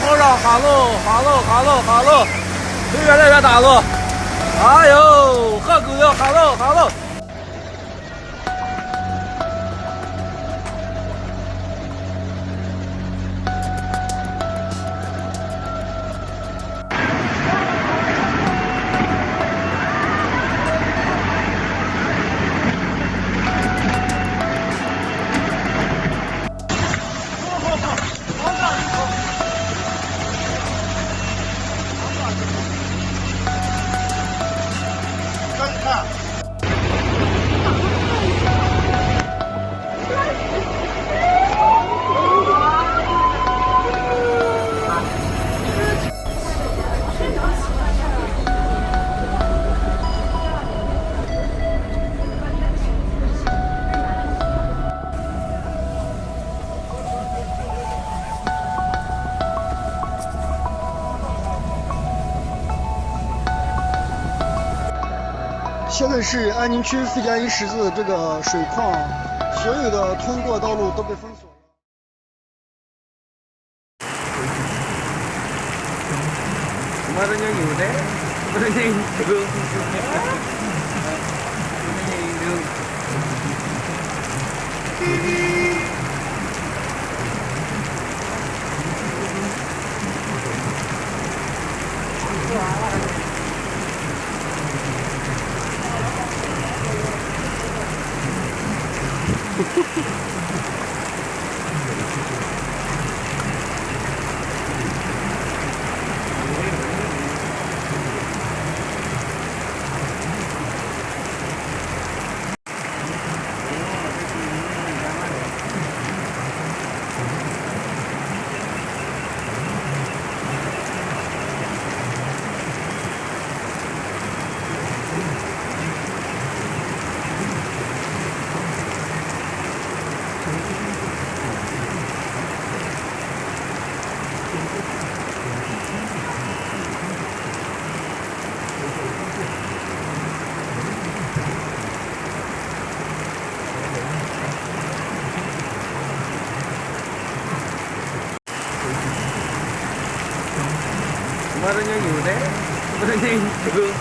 好绕哈喽，哈喽，哈喽，哈喽，越来越大了。哎呦，喝狗要哈喽，哈喽。现在是安宁区费家一十字这个水矿，所有的通过道路都被封锁了。Kemarinnya yaudah, kemarinnya hidung. Kemarinnya yaudah, kemarinnya hidung.